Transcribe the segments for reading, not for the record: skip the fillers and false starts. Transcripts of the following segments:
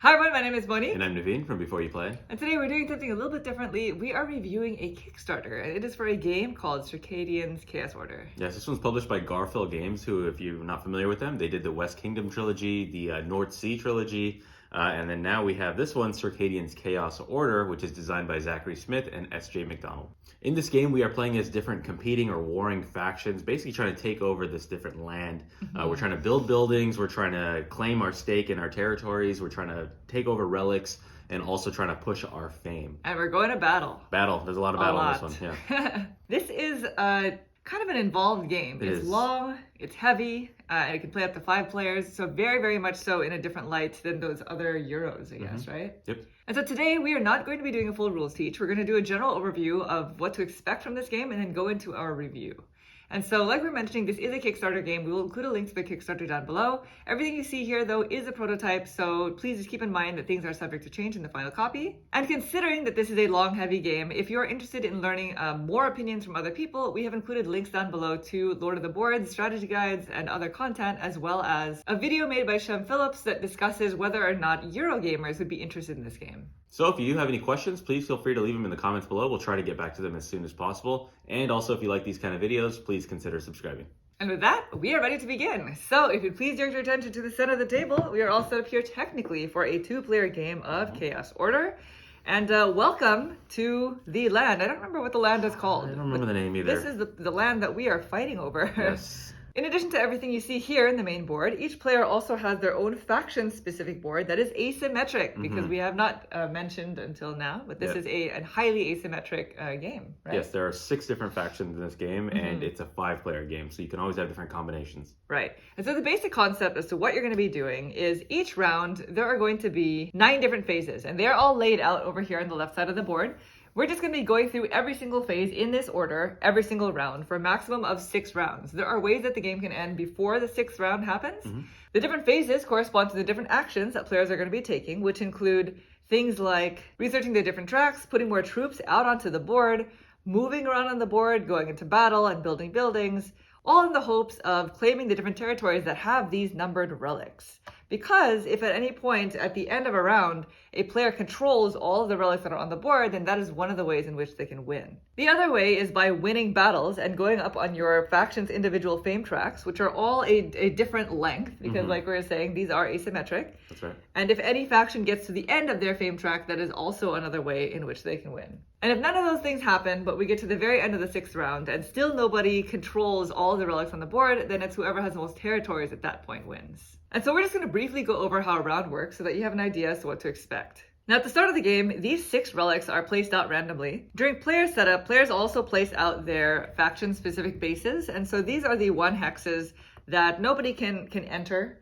Hi everyone, my name is Moni. And I'm Naveen from Before You Play. And today we're doing something a little bit differently. We are reviewing a Kickstarter, and it is for a game called Circadians Chaos Order. Yes, this one's published by Garphill Games, who, if you're not familiar with them, they did the West Kingdom trilogy, the North Sea trilogy, and then now we have this one, Circadians Chaos Order, which is designed by Zachary and S.J. MacDonald. In this game, we are playing as different competing or warring factions, basically trying to take over this different land. We're trying to build buildings, we're trying to claim our stake in our territories, we're trying to take over relics, and also trying to push our fame. And we're going to battle. Battle. There's a lot of battle in this one. Yeah. This is kind of an involved game. It's long, it's heavy, and it can play up to 5 players. So very, very much so in a different light than those other Euros, I guess, right? Yep. And so today we are not going to be doing a full rules teach. We're going to do a general overview of what to expect from this game and then go into our review. And so, like we were mentioning, this is a Kickstarter game. We will include a link to the Kickstarter down below. Everything you see here, though, is a prototype, so please just keep in mind that things are subject to change in the final copy. And considering that this is a long, heavy game, if you're interested in learning more opinions from other people, we have included links down below to Lord of the Boards, strategy guides, and other content, as well as a video made by Shem Phillips that discusses whether or not Eurogamers would be interested in this game. So if you do have any questions, please feel free to leave them in the comments below. We'll try to get back to them as soon as possible. And also, if you like these kind of videos, please consider subscribing. And with that, we are ready to begin. So if you'd please direct your attention to the center of the table, we are all set up here technically for a 2-player game of Chaos Order. And welcome to the land. I don't remember what the land is called. I don't remember the name either. This is the land that we are fighting over. Yes. In addition to everything you see here in the main board, each player also has their own faction-specific board that is asymmetric, because we have not mentioned until now, but this is a highly asymmetric game, right? Yes, there are 6 different factions in this game, and it's a 5-player game, so you can always have different combinations. Right. And so the basic concept as to what you're going to be doing is each round, there are going to be 9 different phases, and they're all laid out over here on the left side of the board. We're just going to be going through every single phase in this order, every single round, for a maximum of 6 rounds. There are ways that the game can end before the 6th round happens. The different phases correspond to the different actions that players are going to be taking, which include things like researching the different tracks, putting more troops out onto the board, moving around on the board, going into battle and building buildings, all in the hopes of claiming the different territories that have these numbered relics. Because if at any point at the end of a round, a player controls all of the relics that are on the board, then that is one of the ways in which they can win. The other way is by winning battles and going up on your faction's individual fame tracks, which are all a different length, because like we were saying, these are asymmetric. That's right. And if any faction gets to the end of their fame track, that is also another way in which they can win. And if none of those things happen, but we get to the very end of the 6th round and still nobody controls all the relics on the board, then it's whoever has the most territories at that point wins. And so we're just going to briefly go over how a round works so that you have an idea as to what to expect. Now, at the start of the game, these 6 relics are placed out randomly. During player setup, players also place out their faction-specific bases, and so these are the 1 hexes that nobody can enter.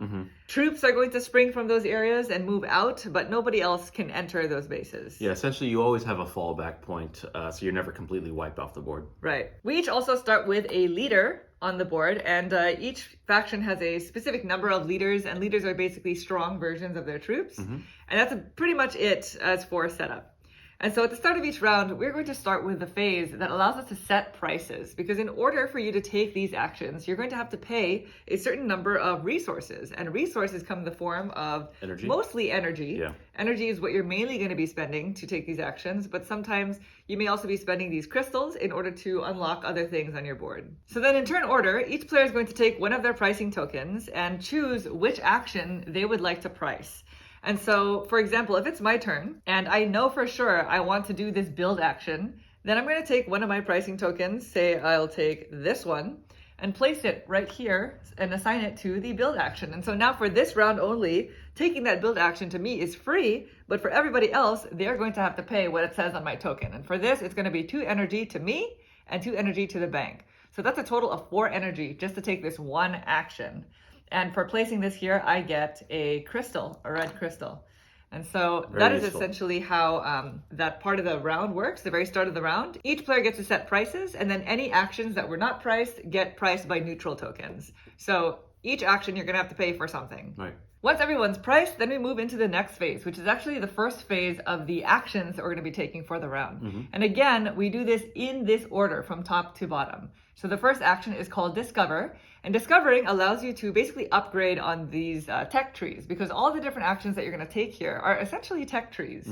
Troops are going to spring from those areas and move out, but nobody else can enter those bases. Yeah, essentially you always have a fallback point, so you're never completely wiped off the board. Right. We each also start with a leader on the board, and each faction has a specific number of leaders, and leaders are basically strong versions of their troops. And that's pretty much it as for setup. And so at the start of each round, we're going to start with the phase that allows us to set prices, because in order for you to take these actions, you're going to have to pay a certain number of resources, and resources come in the form of mostly energy. Energy is what you're mainly going to be spending to take these actions, but sometimes you may also be spending these crystals in order to unlock other things on your board. So then in turn order, each player is going to take one of their pricing tokens and choose which action they would like to price. And so, for example, if it's my turn and I know for sure I want to do this build action, then I'm going to take one of my pricing tokens, say I'll take this one, and place it right here and assign it to the build action. And so now for this round only, taking that build action to me is free, but for everybody else, they're going to have to pay what it says on my token. And for this, it's going to be 2 energy to me and 2 energy to the bank. So that's a total of 4 energy just to take this one action. And for placing this here, I get a crystal, a red crystal. And so that is essentially how that part of the round works, the very start of the round. Each player gets to set prices, and then any actions that were not priced get priced by neutral tokens. So each action you're going to have to pay for something. Right. Once everyone's priced, then we move into the next phase, which is actually the first phase of the actions that we're going to be taking for the round. And again, we do this in this order from top to bottom. So the first action is called Discover, and discovering allows you to basically upgrade on these tech trees, because all the different actions that you're going to take here are essentially tech trees.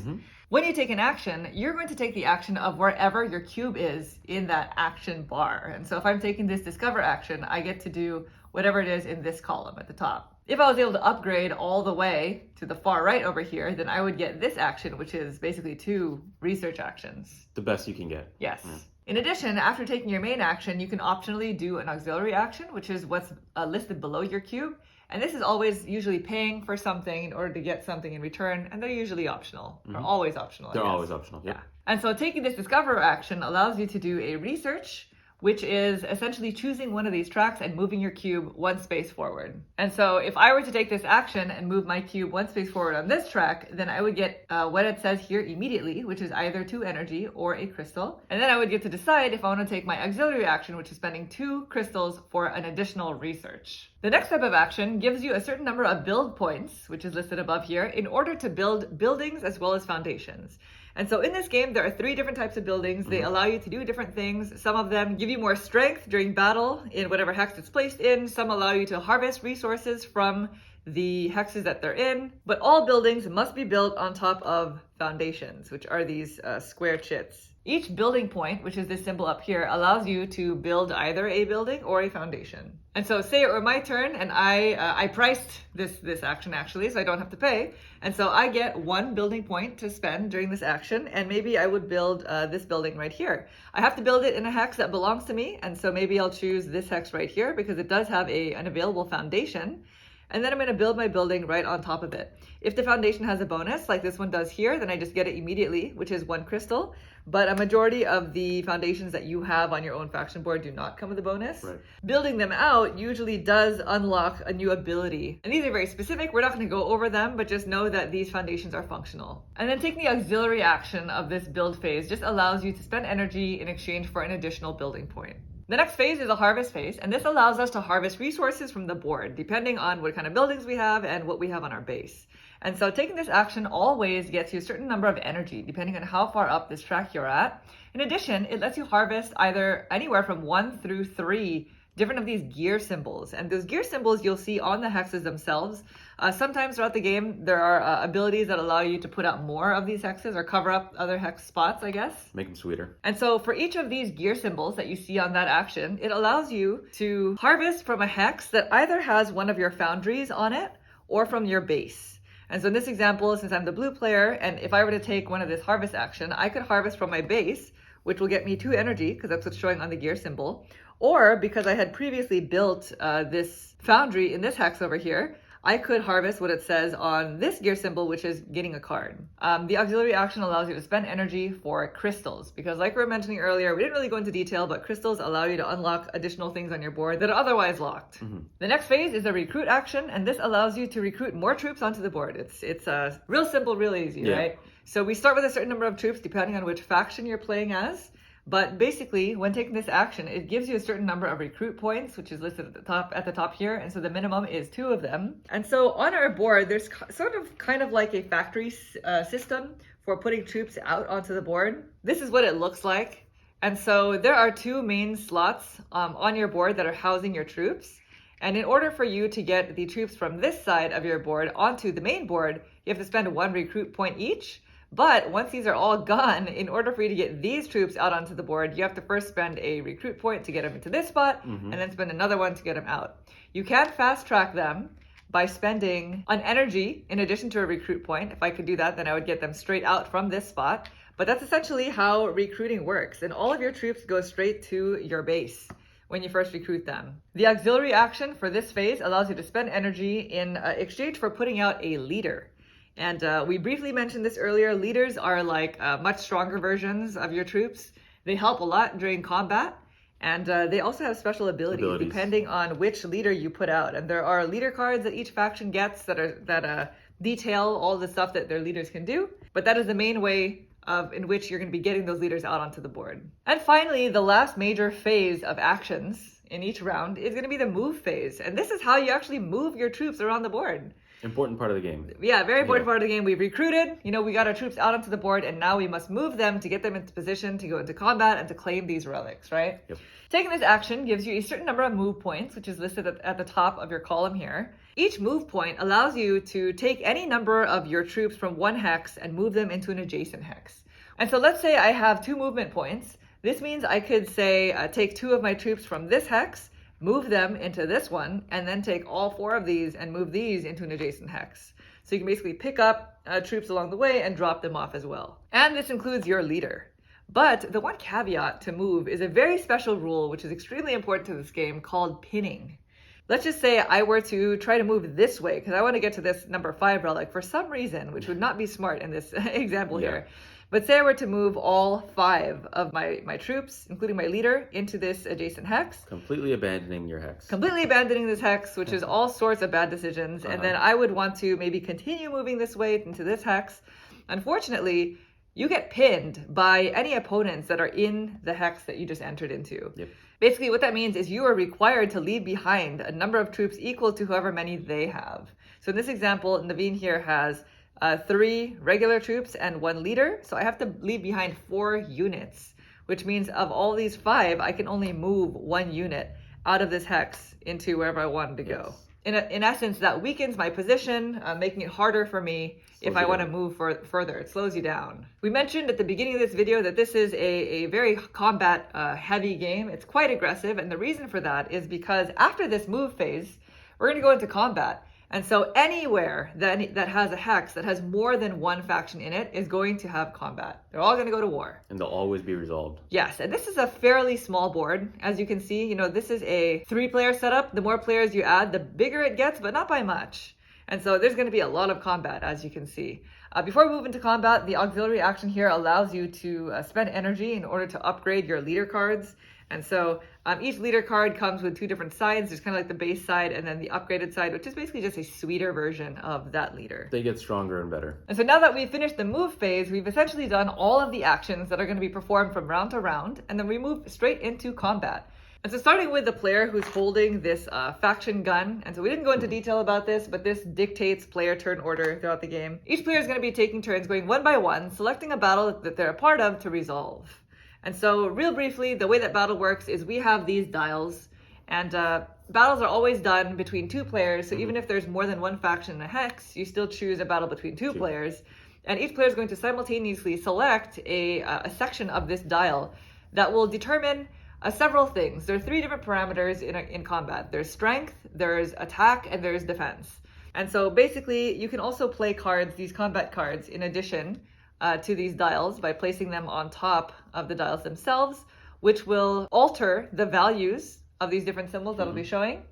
When you take an action, you're going to take the action of wherever your cube is in that action bar. And so if I'm taking this Discover action, I get to do whatever it is in this column at the top. If I was able to upgrade all the way to the far right over here, then I would get this action, which is basically 2 research actions. The best you can get. Yes. Yeah. In addition, after taking your main action, you can optionally do an auxiliary action, which is what's listed below your cube. And this is always usually paying for something in order to get something in return, and they're usually optional, or always optional. They're always optional, yeah. And so taking this Discover action allows you to do a research, which is essentially choosing one of these tracks and moving your cube 1 space forward. And so if I were to take this action and move my cube 1 space forward on this track, then I would get what it says here immediately, which is either 2 energy or a crystal. And then I would get to decide if I want to take my auxiliary action, which is spending 2 crystals for an additional research. The next type of action gives you a certain number of build points, which is listed above here, in order to build buildings as well as foundations. And so in this game, there are 3 different types of buildings. They allow you to do different things. Some of them give you more strength during battle in whatever hex it's placed in. Some allow you to harvest resources from the hexes that they're in. But all buildings must be built on top of foundations, which are these square chits. Each building point, which is this symbol up here, allows you to build either a building or a foundation. And so say it were my turn and I priced this action actually, so I don't have to pay. And so I get 1 building point to spend during this action, and maybe I would build this building right here. I have to build it in a hex that belongs to me, and so maybe I'll choose this hex right here because it does have an available foundation. And then I'm going to build my building right on top of it. If the foundation has a bonus, like this one does here, then I just get it immediately, which is 1 crystal. But a majority of the foundations that you have on your own faction board do not come with a bonus. Right. Building them out usually does unlock a new ability. And these are very specific. We're not going to go over them, but just know that these foundations are functional. And then taking the auxiliary action of this build phase just allows you to spend energy in exchange for an additional building point. The next phase is a harvest phase, and this allows us to harvest resources from the board, depending on what kind of buildings we have and what we have on our base. And so taking this action always gets you a certain number of energy, depending on how far up this track you're at. In addition, it lets you harvest either anywhere from 1 through 3 different of these gear symbols. And those gear symbols you'll see on the hexes themselves. Sometimes throughout the game, there are abilities that allow you to put out more of these hexes or cover up other hex spots, I guess. Make them sweeter. And so for each of these gear symbols that you see on that action, it allows you to harvest from a hex that either has one of your foundries on it or from your base. And so in this example, since I'm the blue player, and if I were to take one of this harvest action, I could harvest from my base, which will get me 2 energy, because that's what's showing on the gear symbol. Or because I had previously built this foundry in this hex over here, I could harvest what it says on this gear symbol, which is getting a card. The auxiliary action allows you to spend energy for crystals, because like we were mentioning earlier, we didn't really go into detail, but crystals allow you to unlock additional things on your board that are otherwise locked. The next phase is a recruit action, and this allows you to recruit more troops onto the board. It's real simple, real easy, right? So we start with a certain number of troops depending on which faction you're playing as. But basically, when taking this action, it gives you a certain number of recruit points, which is listed at the top here. And so the minimum is 2 of them. And so on our board, there's kind of like a factory system for putting troops out onto the board. This is what it looks like. And so there are 2 main slots on your board that are housing your troops. And in order for you to get the troops from this side of your board onto the main board, you have to spend 1 recruit point each. But once these are all gone, in order for you to get these troops out onto the board, you have to first spend a recruit point to get them into this spot, and then spend another one to get them out. You can fast track them by spending an energy in addition to a recruit point. If I could do that, then I would get them straight out from this spot. But that's essentially how recruiting works. And all of your troops go straight to your base when you first recruit them. The auxiliary action for this phase allows you to spend energy in exchange for putting out a leader. And we briefly mentioned this earlier. Leaders are like much stronger versions of your troops. They help a lot during combat. And they also have special abilities depending on which leader you put out. And there are leader cards that each faction gets that detail all the stuff that their leaders can do. But that is the main way in which you're going to be getting those leaders out onto the board. And finally, the last major phase of actions in each round is going to be the move phase. And this is how you actually move your troops around the board. Important part of the game. Yeah, very important part of the game. We've recruited, we got our troops out onto the board, and now we must move them to get them into position to go into combat and to claim these relics, right? Yep. Taking this action gives you a certain number of move points, which is listed at the top of your column here. Each move point allows you to take any number of your troops from one hex and move them into an adjacent hex. And so let's say I have 2 movement points. This means I could say take 2 of my troops from this hex, move them into this one, and then take all 4 of these and move these into an adjacent hex. So you can basically pick up troops along the way and drop them off as well. And this includes your leader. But the one caveat to move is a very special rule, which is extremely important to this game, called pinning. Let's just say I were to try to move this way, because I want to get to this number 5 relic for some reason, which would not be smart in this example here. But say I were to move all 5 of my troops, including my leader, into this adjacent hex. Completely abandoning your hex. Completely abandoning this hex, which is all sorts of bad decisions. And then I would want to maybe continue moving this way into this hex. Unfortunately, you get pinned by any opponents that are in the hex that you just entered into. Yep. Basically, what that means is you are required to leave behind a number of troops equal to however many they have. So in this example, Naveen here has 3 regular troops and 1 leader. So I have to leave behind 4 units, which means of all these 5, I can only move 1 unit out of this hex into wherever I wanted to go. In essence, that weakens my position, making it harder for me if I want to move further. It slows you down. We mentioned at the beginning of this video that this is a very combat heavy game. It's quite aggressive, and the reason for that is because after this move phase, we're going to go into combat. And so anywhere that has a hex that has more than 1 faction in it is going to have combat. They're all going to go to war. And they'll always be resolved. Yes, and this is a fairly small board. As you can see, this is a 3-player setup. The more players you add, the bigger it gets, but not by much. And so there's going to be a lot of combat, as you can see. Before we move into combat, the auxiliary action here allows you to spend energy in order to upgrade your leader cards. And so each leader card comes with 2 different sides. There's kind of like the base side and then the upgraded side, which is basically just a sweeter version of that leader. They get stronger and better. And so now that we've finished the move phase, we've essentially done all of the actions that are going to be performed from round to round, and then we move straight into combat. And so starting with the player who's holding this faction gun, and so we didn't go into detail about this, but this dictates player turn order throughout the game. Each player is going to be taking turns going one by one, selecting a battle that they're a part of to resolve. And so real briefly, the way that battle works is we have these dials, and battles are always done between 2 players. So even if there's more than 1 faction in a hex, you still choose a battle between 2 players. And each player is going to simultaneously select a section of this dial that will determine several things. There are 3 different parameters in combat. There's strength, there's attack, and there's defense. And so basically, you can also play cards, these combat cards, in addition to these dials by placing them on top of the dials themselves, which will alter the values of these different symbols that I'll be showing.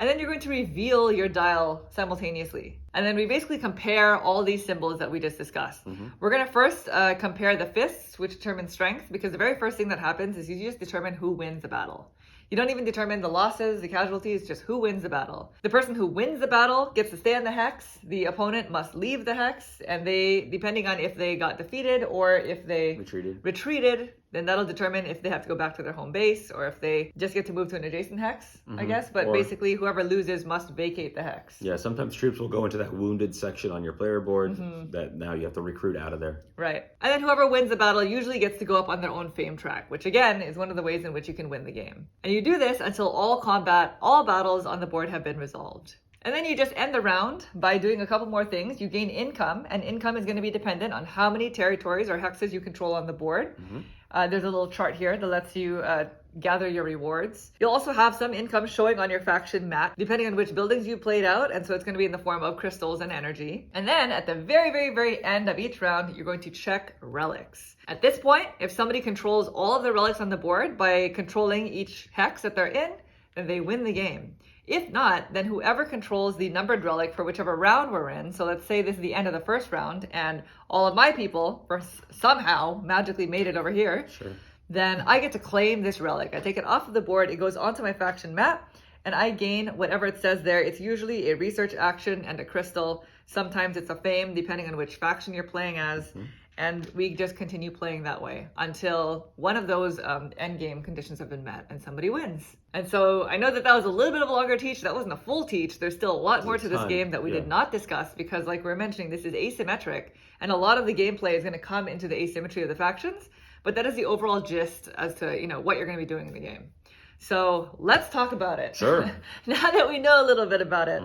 And then you're going to reveal your dial simultaneously. And then we basically compare all these symbols that we just discussed. We're going to first compare the fists, which determine strength, because the very first thing that happens is you just determine who wins the battle. You don't even determine the losses, the casualties, just who wins the battle. The person who wins the battle gets to stay on the hex. The opponent must leave the hex, and they, depending on if they got defeated or if they retreated, then that'll determine if they have to go back to their home base or if they just get to move to an adjacent hex, I guess. But basically, whoever loses must vacate the hex. Yeah, sometimes troops will go into that wounded section on your player board that now you have to recruit out of there. Right. And then whoever wins the battle usually gets to go up on their own fame track, which again is one of the ways in which you can win the game. And you do this until all battles on the board have been resolved. And then you just end the round by doing a couple more things. You gain income, and income is going to be dependent on how many territories or hexes you control on the board. There's a little chart here that lets you gather your rewards. You'll also have some income showing on your faction mat, depending on which buildings you played out, and so it's going to be in the form of crystals and energy. And then at the very, very, very end of each round, you're going to check relics. At this point, if somebody controls all of the relics on the board by controlling each hex that they're in, then they win the game. If not, then whoever controls the numbered relic for whichever round we're in, so let's say this is the end of the first round, and all of my people somehow magically made it over here, then I get to claim this relic. I take it off of the board, it goes onto my faction map, and I gain whatever it says there. It's usually a research action and a crystal Sometimes it's a fame, depending on which faction you're playing as. And we just continue playing that way until one of those end game conditions have been met and somebody wins. And so I know that was a little bit of a longer teach. That wasn't a full teach. There's still a lot more to this game that we did not discuss because, like we were mentioning, this is asymmetric. And a lot of the gameplay is going to come into the asymmetry of the factions. But that is the overall gist as to, what you're going to be doing in the game. So let's talk about it. Sure. Now that we know a little bit about it,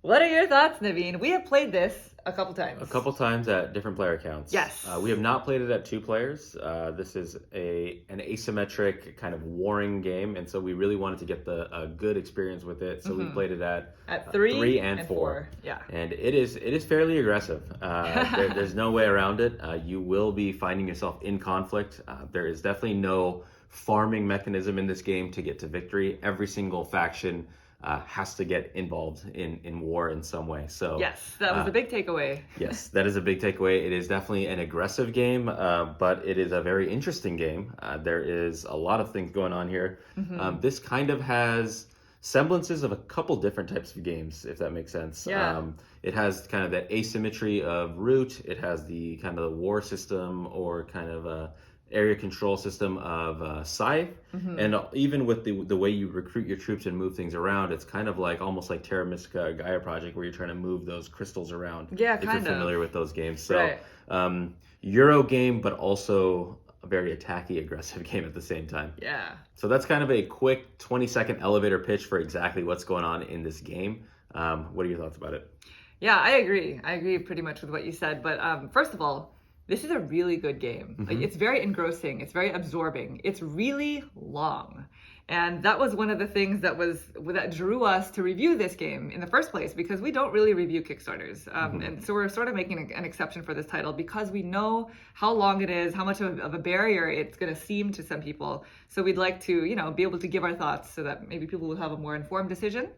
what are your thoughts, Naveen? We have played this a couple times. A couple times at different player counts. Yes. We have not played it at 2 players. This is an asymmetric kind of warring game, and so we really wanted to get a good experience with it. So we played it at 3 and 4. Yeah. And it is fairly aggressive. There's no way around it. You will be finding yourself in conflict. There is definitely no farming mechanism in this game to get to victory. Every single faction has to get involved in war in some way. So yes, that was a big takeaway. Yes, that is a big takeaway. It is definitely an aggressive game, but it is a very interesting game. There is a lot of things going on here. This kind of has semblances of a couple different types of games, if that makes sense. Yeah. It has kind of the asymmetry of Root. It has the kind of the war system or kind of area control system of Scythe. And even with the way you recruit your troops and move things around, it's kind of like almost like Terra Mystica Gaia Project where you're trying to move those crystals around. Yeah, if you're familiar with those games. So right. Euro game, but also a very attacky, aggressive game at the same time. Yeah. So that's kind of a quick 20-second elevator pitch for exactly what's going on in this game. What are your thoughts about it? Yeah, I agree. I agree pretty much with what you said. But first of all, this is a really good game. Like, it's very engrossing. It's very absorbing. It's really long. And that was one of the things that drew us to review this game in the first place, because we don't really review Kickstarters. And so we're sort of making an exception for this title because we know how long it is, how much of a barrier it's going to seem to some people. So we'd like to, be able to give our thoughts so that maybe people will have a more informed decision.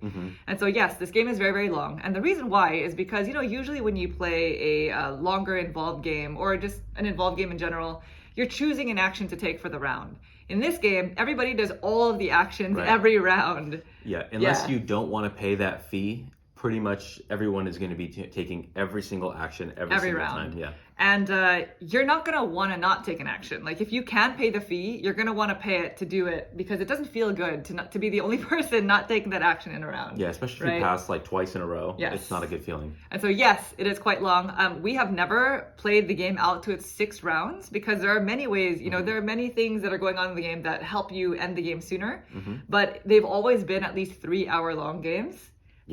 And so, yes, this game is very, very long. And the reason why is because, usually when you play a longer involved game or just an involved game in general, you're choosing an action to take for the round. In this game, everybody does all of the actions every round. Yeah, unless you don't want to pay that fee, pretty much everyone is going to be taking every single action every single round. Time. Yeah. And you're not going to want to not take an action. Like, if you can pay the fee, you're going to want to pay it to do it because it doesn't feel good to be the only person not taking that action in a round. Yeah, especially if you pass like twice in a row. Yes. It's not a good feeling. And so, yes, it is quite long. We have never played the game out to its 6 rounds because there are many ways, there are many things that are going on in the game that help you end the game sooner. But they've always been at least 3-hour-long games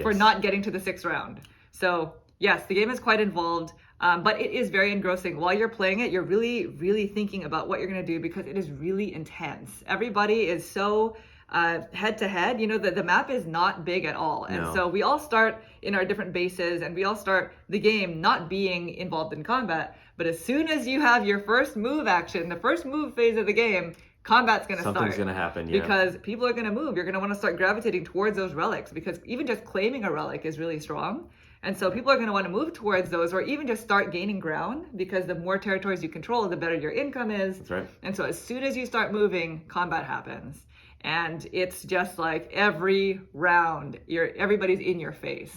for not getting to the 6th round. So, yes, the game is quite involved. But it is very engrossing. While you're playing it, you're really, really thinking about what you're going to do because it is really intense. Everybody is so head to head. The map is not big at all. And so we all start in our different bases and we all start the game not being involved in combat. But as soon as you have your first move action, the first move phase of the game, combat's going to start. Something's going to happen, yeah. Because people are going to move. You're going to want to start gravitating towards those relics because even just claiming a relic is really strong. And so people are going to want to move towards those or even just start gaining ground because the more territories you control, the better your income is. That's right. And so as soon as you start moving, combat happens. And it's just like every round, everybody's in your face.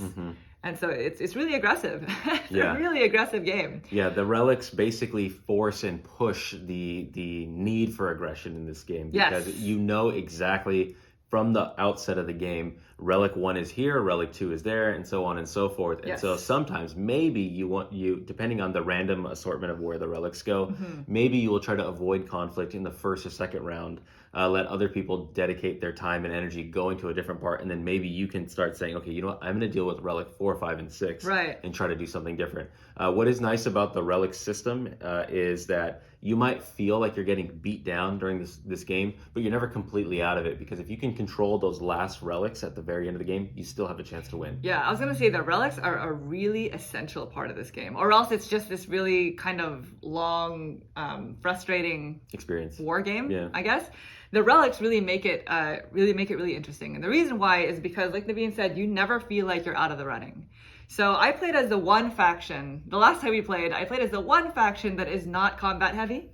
And so it's really aggressive. It's a really aggressive game. Yeah, the relics basically force and push the need for aggression in this game because you know exactly from the outset of the game, relic 1 is here, relic 2 is there, and so on and so forth. And so sometimes maybe you depending on the random assortment of where the relics go, maybe you will try to avoid conflict in the first or second round, let other people dedicate their time and energy going to a different part, and then maybe you can start saying, okay, you know what, I'm going to deal with relic 4, 5, and 6 and try to do something different. What is nice about the relic system is that you might feel like you're getting beat down during this game, but you're never completely out of it because if you can control those last relics at the very end of the game, you still have a chance to win. Yeah, I was going to say the relics are a really essential part of this game, or else it's just this really kind of long, frustrating experience war game, I guess. The relics really make it really interesting. And the reason why is because, like Naveen said, you never feel like you're out of the running. So I played as the one faction. The last time we played, I played as the one faction that is not combat heavy.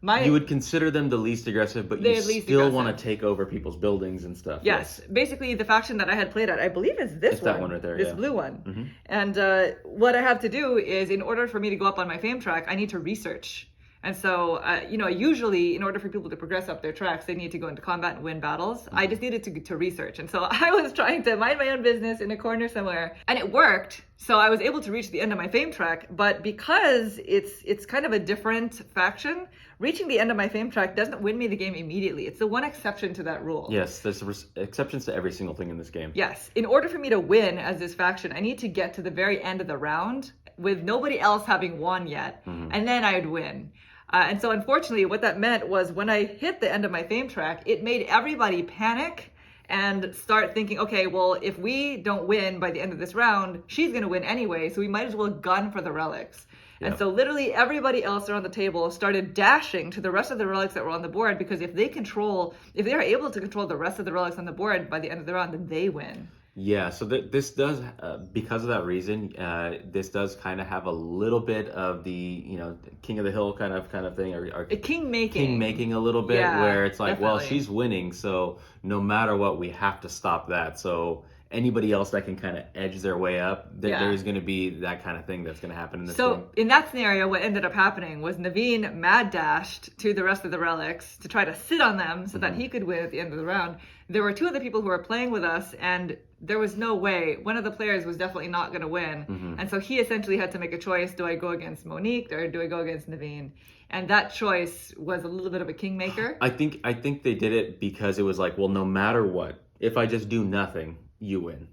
You would consider them the least aggressive, but you still want to take over people's buildings and stuff. Yes. Basically, the faction that I had played at, I believe is this it's one. That one right there, this blue one. And what I have to do is, in order for me to go up on my fame track, I need to research. And so, usually in order for people to progress up their tracks, they need to go into combat and win battles. I just needed to research. And so I was trying to mind my own business in a corner somewhere, and it worked. So I was able to reach the end of my fame track, but because it's kind of a different faction, reaching the end of my fame track doesn't win me the game immediately. It's the one exception to that rule. Yes, there's exceptions to every single thing in this game. Yes. In order for me to win as this faction, I need to get to the very end of the round with nobody else having won yet, and then I'd win. And so unfortunately, what that meant was when I hit the end of my fame track, it made everybody panic and start thinking, okay, well, if we don't win by the end of this round, she's going to win anyway, so we might as well gun for the relics. Yep. And so literally everybody else around the table started dashing to the rest of the relics that were on the board, because if they are able to control the rest of the relics on the board by the end of the round, then they win. Yeah, so this does, because of that reason, this does kind of have a little bit of the, King of the Hill kind of thing, or king making a little bit, where it's like, definitely. well, she's winning, so no matter what, we have to stop that. So anybody else that can kind of edge their way up, there's going to be that kind of thing that's going to happen in this game. So in that scenario, what ended up happening was Naveen mad dashed to the rest of the relics to try to sit on them so that he could win at the end of the round. There were two other people who were playing with us, and there was no way. One of the players was definitely not going to win. And so he essentially had to make a choice. Do I go against Monique or do I go against Naveen? And that choice was a little bit of a kingmaker. I think they did it because it was like, well, no matter what, if I just do nothing, you win.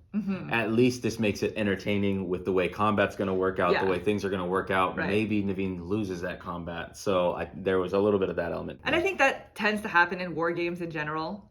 At least this makes it entertaining with the way combat's going to work out, the way things are going to work out. Right. Maybe Naveen loses that combat. So there was a little bit of that element. And I think that tends to happen in war games in general.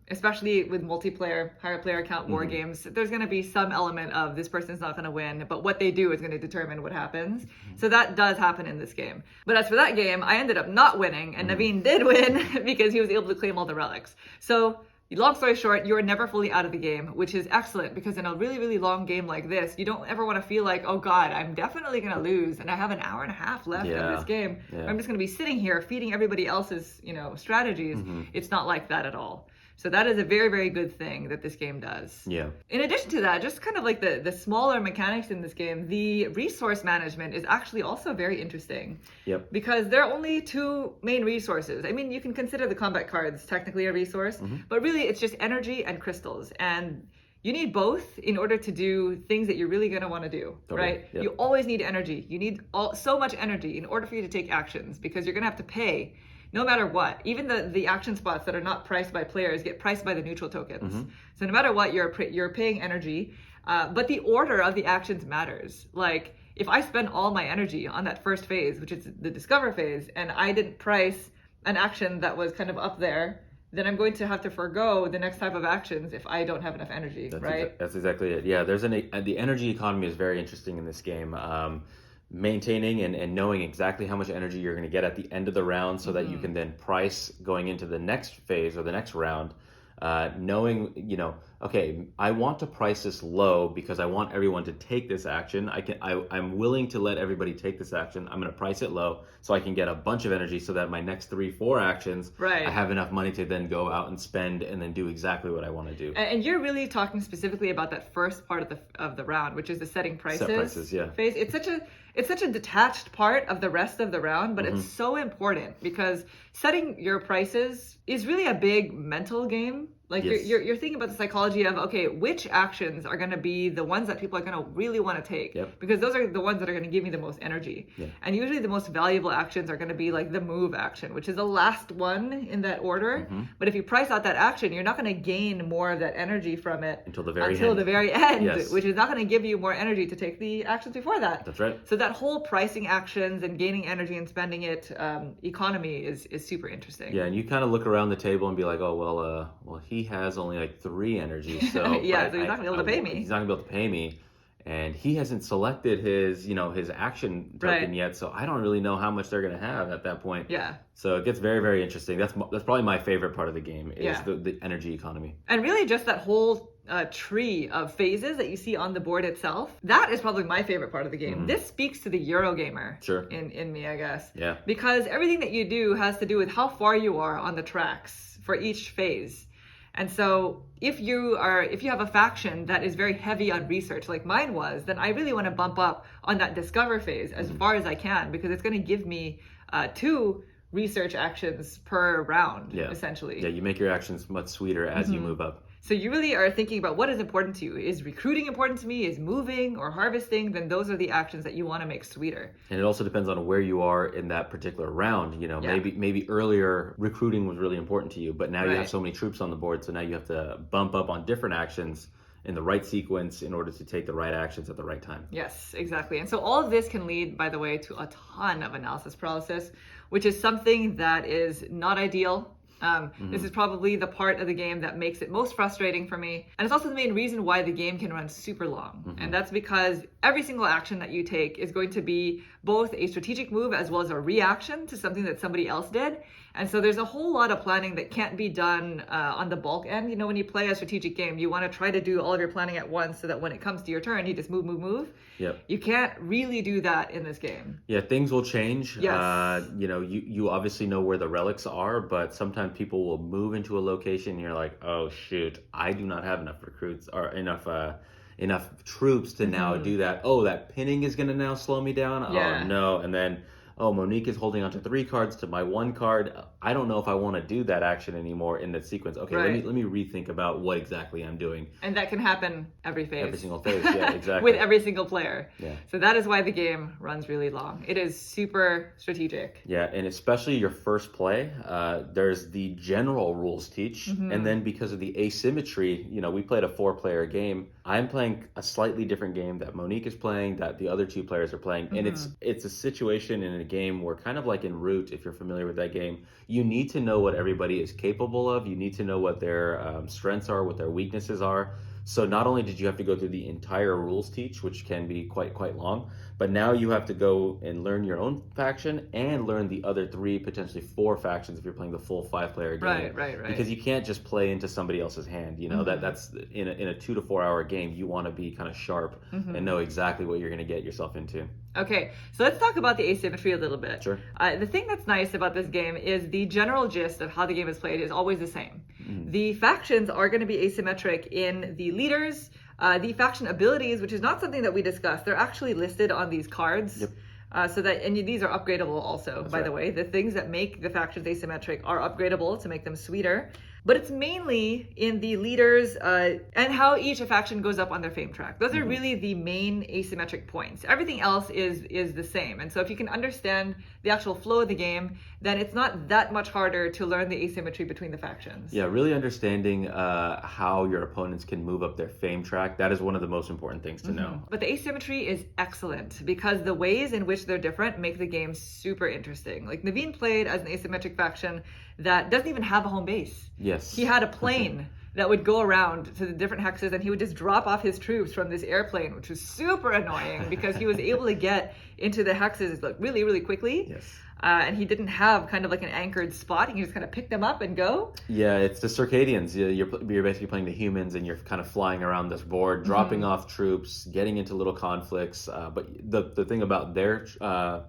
Especially with multiplayer, higher player count war games, there's going to be some element of this person's not going to win, but what they do is going to determine what happens. So that does happen in this game. But as for that game, I ended up not winning, and Naveen did win because he was able to claim all the relics. So long story short, you are never fully out of the game, which is excellent, because in a really, really long game like this, you don't ever want to feel like, oh God, I'm definitely going to lose and I have an hour and a half left of this game. I'm just going to be sitting here feeding everybody else's, strategies. It's not like that at all. So that is a very, very good thing that this game does. Yeah. In addition to that, just kind of like the smaller mechanics in this game, the resource management is actually also very interesting. Yep. Because there are only two main resources. I mean, you can consider the combat cards technically a resource, but really it's just energy and crystals. And you need both in order to do things that you're really going to want to do, right? Yep. You always need energy. You need so much energy in order for you to take actions, because you're going to have to pay no matter what. Even the action spots that are not priced by players get priced by the neutral tokens. So no matter what, you're paying energy, but the order of the actions matters. Like, if I spend all my energy on that first phase, which is the discover phase, and I didn't price an action that was kind of up there, then I'm going to have to forego the next type of actions if I don't have enough energy, right? That's exactly it. Yeah, the energy economy is very interesting in this game. Maintaining and knowing exactly how much energy you're going to get at the end of the round, so that you can then price going into the next phase or the next round, knowing, okay, I want to price this low because I want everyone to take this action. I'm willing to let everybody take this action. I'm going to price it low so I can get a bunch of energy, so that my next 3-4 actions, I have enough money to then go out and spend and then do exactly what I want to do. And you're really talking specifically about that first part of the round, which is the setting prices. Set prices, yeah. Phase. It's such a detached part of the rest of the round, but it's so important, because setting your prices is really a big mental game. Like, you're thinking about the psychology of, okay, which actions are going to be the ones that people are going to really want to take? Because those are the ones that are going to give me the most energy. And usually the most valuable actions are going to be like the move action, which is the last one in that order. But if you price out that action, you're not going to gain more of that energy from it until the very end, which is not going to give you more energy to take the actions before that. That's right. So that whole pricing actions and gaining energy and spending it economy is super interesting. Yeah, and you kind of look around the table and be like, oh, well, he has only like 3 energy, so so he's not gonna be able to pay me. He's not gonna be able to pay me, and he hasn't selected his, his action token Right. yet. So I don't really know how much they're going to have at that point. Yeah. So it gets very, very interesting. That's probably my favorite part of the game is Yeah. the energy economy. And really just that whole tree of phases that you see on the board itself, that is probably my favorite part of the game. This speaks to the Eurogamer Sure. in me, I guess. Yeah. Because everything that you do has to do with how far you are on the tracks for each phase. And so if you have a faction that is very heavy on research like mine was, then I really want to bump up on that discover phase as far as I can, because it's going to give me 2 research actions per round, essentially. Yeah, you make your actions much sweeter as you move up. So you really are thinking about what is important to you. Is recruiting important to me? Is moving or harvesting? Then those are the actions that you want to make sweeter. And it also depends on where you are in that particular round. Maybe earlier recruiting was really important to you, but now you have so many troops on the board, so now you have to bump up on different actions in the right sequence in order to take the right actions at the right time. Yes, exactly. And so all of this can lead, by the way, to a ton of analysis paralysis, which is something that is not ideal. This is probably the part of the game that makes it most frustrating for me. And it's also the main reason why the game can run super long. And that's because every single action that you take is going to be both a strategic move as well as a reaction to something that somebody else did. And so there's a whole lot of planning that can't be done on the bulk end. When you play a strategic game, you want to try to do all of your planning at once so that when it comes to your turn, you just move. Yep. You can't really do that in this game. Yeah, things will change. Yes. You obviously know where the relics are, but sometimes people will move into a location and you're like, oh shoot, I do not have enough recruits or enough troops to now do that. Oh, that pinning is going to now slow me down. Yeah. Oh no. And then, oh, Monique is holding onto 3 cards to my 1 card. I don't know if I want to do that action anymore in that sequence. Okay, let me rethink about what exactly I'm doing. And that can happen every phase. Every single phase, yeah, exactly. With every single player. Yeah. So that is why the game runs really long. It is super strategic. Yeah, and especially your first play, there's the general rules teach, and then because of the asymmetry, we played a 4-player game. I'm playing a slightly different game that Monique is playing, that the other 2 players are playing, and it's a situation in a game where, kind of like in Root, if you're familiar with that game, you need to know what everybody is capable of. You need to know what their strengths are, what their weaknesses are. So not only did you have to go through the entire rules teach, which can be quite long, but now you have to go and learn your own faction and learn the other 3, potentially 4 factions if you're playing the full 5-player game. Right. Because you can't just play into somebody else's hand. That's in a 2 to 4 hour game. You want to be kind of sharp and know exactly what you're going to get yourself into. Okay, so let's talk about the asymmetry a little bit. Sure. The thing that's nice about this game is the general gist of how the game is played is always the same. The factions are going to be asymmetric in the leaders, the faction abilities, which is not something that we discussed. They're actually listed on these cards. Yep. And these are upgradable also, by the way. The things that make the factions asymmetric are upgradable to make them sweeter. But it's mainly in the leaders and how each faction goes up on their fame track. Those are really the main asymmetric points. Everything else is the same. And so if you can understand the actual flow of the game, then it's not that much harder to learn the asymmetry between the factions. Yeah, really understanding how your opponents can move up their fame track. That is one of the most important things to know. But the asymmetry is excellent because the ways in which they're different make the game super interesting. Like Naveen played as an asymmetric faction that doesn't even have a home base. Yes. He had a plane that would go around to the different hexes and he would just drop off his troops from this airplane, which was super annoying because he was able to get into the hexes like really, really quickly. Yes. And he didn't have kind of like an anchored spot. He can just kind of pick them up and go. Yeah, it's the Circadians. You're basically playing the humans and you're kind of flying around this board, dropping off troops, getting into little conflicts. But the thing about their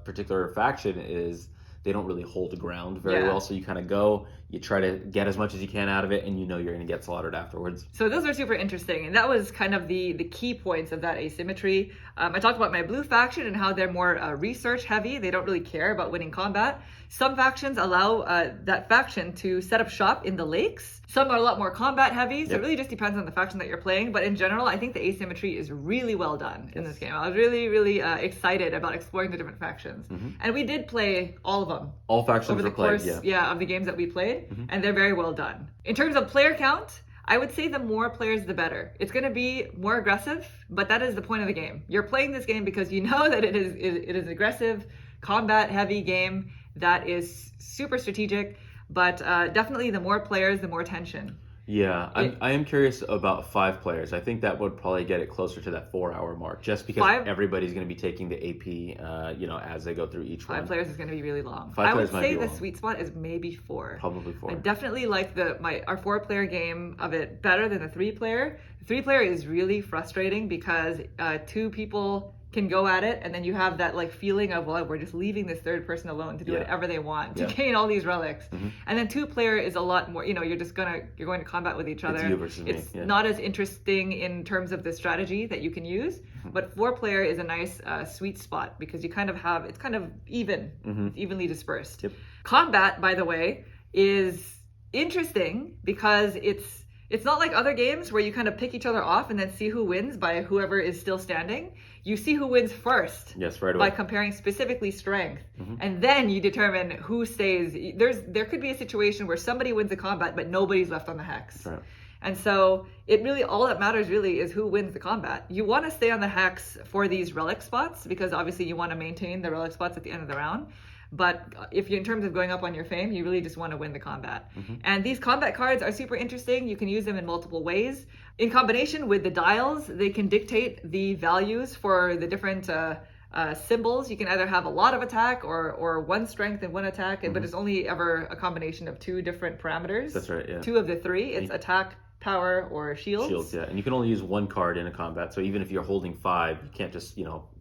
particular faction is they don't really hold the ground very well. So you kind of go, you try to get as much as you can out of it, and you're going to get slaughtered afterwards. So those are super interesting. And that was kind of the key points of that asymmetry. I talked about my blue faction and how they're more research heavy. They don't really care about winning combat. Some factions allow that faction to set up shop in the lakes. Some are a lot more combat heavy. So it really just depends on the faction that you're playing. But in general, I think the asymmetry is really well done in this game. I was really, really excited about exploring the different factions. And we did play all of them. All factions over the were played, course of the games that we played. And they're very well done. In terms of player count, I would say the more players, the better. It's going to be more aggressive, but that is the point of the game. You're playing this game because you know that it is an aggressive, combat-heavy game that is super strategic, but definitely the more players, the more tension. Yeah, I am curious about 5 players. I think that would probably get it closer to that 4 hour mark, just because everybody's going to be taking the AP, as they go through each one. 5 players is going to be really long. 5 I would players might say be the long. sweet spot is maybe 4. Probably 4. I definitely like our 4-player game of it better than the 3-player. The 3-player is really frustrating because 2 people can go at it, and then you have that like feeling of, well, we're just leaving this third person alone to do whatever they want to gain all these relics. And then 2-player is a lot more, you're going to combat with each other. It's you versus me. It's not as interesting in terms of the strategy that you can use, but 4-player is a nice sweet spot because you kind of have, it's kind of even, it's evenly dispersed. Yep. Combat, by the way, is interesting because it's not like other games where you kind of pick each other off and then see who wins by whoever is still standing. You see who wins first. Yes, right away. By comparing specifically strength. And then you determine who stays. There could be a situation where somebody wins the combat, but nobody's left on the hex. Right. And so it really, all that matters really is who wins the combat. You want to stay on the hex for these relic spots because obviously you want to maintain the relic spots at the end of the round. But if you, in terms of going up on your fame, you really just want to win the combat. And these combat cards are super interesting. You can use them in multiple ways. In combination with the dials, they can dictate the values for the different symbols. You can either have a lot of attack or 1 strength and 1 attack, but it's only ever a combination of 2 different parameters. That's right, yeah. 2 of the 3. It's attack, power, or shields. Shields, yeah. And you can only use 1 card in a combat. So even if you're holding 5, you can't just,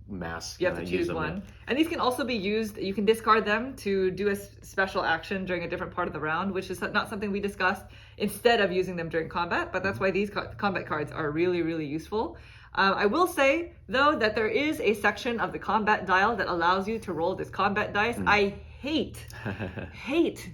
mass. You have to choose one. And these can also be used, you can discard them to do a special action during a different part of the round, which is not something we discussed, instead of using them during combat. But that's why these combat cards are really, really useful. I will say, though, that there is a section of the combat dial that allows you to roll this combat dice. I hate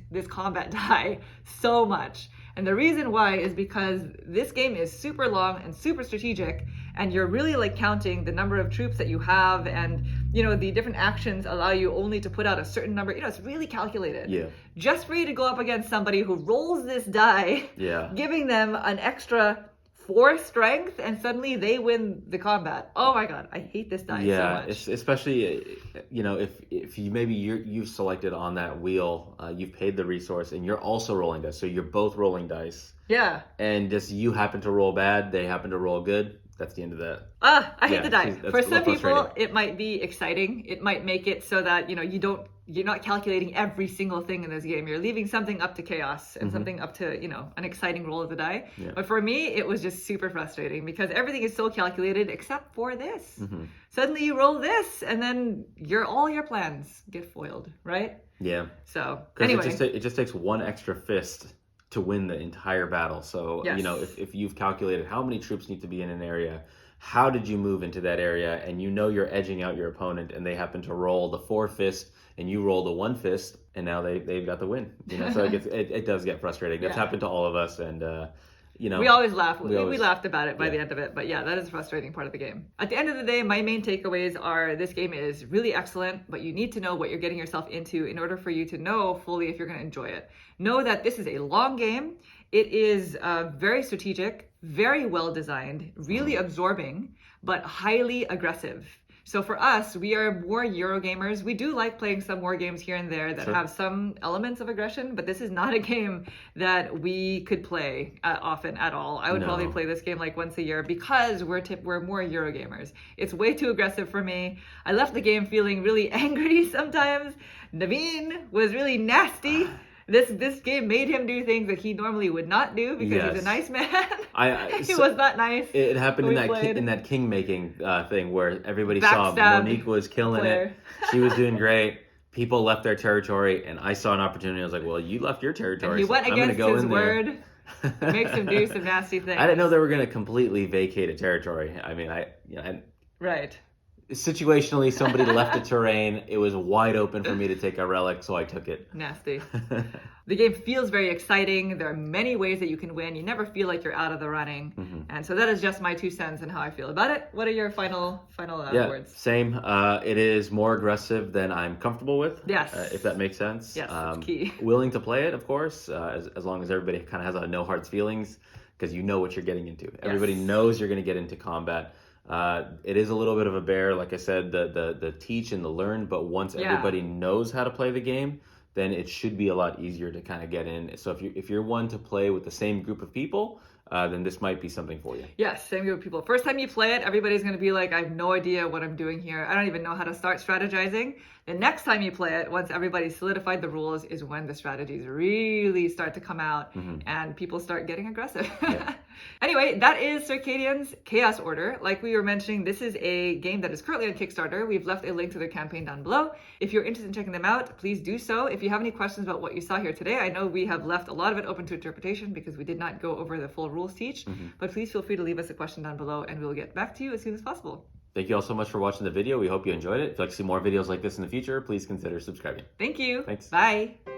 this combat die so much. And the reason why is because this game is super long and super strategic, and you're really like counting the number of troops that you have, and the different actions allow you only to put out a certain number. It's really calculated. Yeah. Just for you to go up against somebody who rolls this die, giving them an extra 4 strength, and suddenly they win the combat. Oh my god, I hate this die so much. Especially if you've selected on that wheel, you've paid the resource, and you're also rolling dice, so you're both rolling dice. Yeah. And just you happen to roll bad, they happen to roll good. That's the end of that. I hate the die. For some people, frustrating. it might be exciting. It might make it so that you're not calculating every single thing in this game. You're leaving something up to chaos and something up to an exciting roll of the die. Yeah. But for me, it was just super frustrating because everything is so calculated except for this. Suddenly you roll this, and then all your plans get foiled, right? Yeah. So anyway, it just takes 1 extra fist to win the entire battle. So, if you've calculated how many troops need to be in an area, how did you move into that area, and you're edging out your opponent, and they happen to roll the 4 fist, and you roll the 1 fist, and now they've got the win. So it does get frustrating. That's happened to all of us, and we always laugh. We laughed about it by the end of it, but that is a frustrating part of the game. At the end of the day, my main takeaways are this game is really excellent, but you need to know what you're getting yourself into in order for you to know fully if you're going to enjoy it. Know that this is a long game. It is very strategic, very well designed, really absorbing, but highly aggressive. So for us, we are more Euro gamers. We do like playing some war games here and there that have some elements of aggression, but this is not a game that we could play often at all. I would probably play this game like once a year because we're more Euro gamers. It's way too aggressive for me. I left the game feeling really angry sometimes. Naveen was really nasty. This game made him do things that he normally would not do because he's a nice man. He was not nice. It happened in that king making thing where everybody saw Monique was killing it. She was doing great. People left their territory, and I saw an opportunity. I was like, "Well, you left your territory." And he went against his word. Makes him do some nasty things. I didn't know they were going to completely vacate a territory. I mean, right. Situationally, somebody left the terrain. It was wide open for me to take a relic, so I took it. Nasty. The game feels very exciting. There are many ways that you can win. You never feel like you're out of the running. And so that is just my 2 cents and how I feel about it. What are your final words? Same. It is more aggressive than I'm comfortable with. Yes. If that makes sense. Yes, it's key. Willing to play it, of course, as long as everybody kind of has a no hard feelings, because you know what you're getting into. Everybody knows you're going to get into combat. It is a little bit of a bear, like I said, the teach and the learn, but once everybody knows how to play the game, then it should be a lot easier to kind of get in. So if you're one to play with the same group of people, then this might be something for you. Yes, same group of people. First time you play it, everybody's going to be like, I have no idea what I'm doing here. I don't even know how to start strategizing. The next time you play it, once everybody's solidified the rules, is when the strategies really start to come out and people start getting aggressive. Yeah. Anyway, that is Circadians Chaos Order. Like we were mentioning, this is a game that is currently on Kickstarter. We've left a link to their campaign down below. If you're interested in checking them out, please do so. If you have any questions about what you saw here today, I know we have left a lot of it open to interpretation because we did not go over the full rules teach, but please feel free to leave us a question down below and we'll get back to you as soon as possible. Thank you all so much for watching the video. We hope you enjoyed it. If you'd like to see more videos like this in the future, please consider subscribing. Thank you. Thanks. Bye.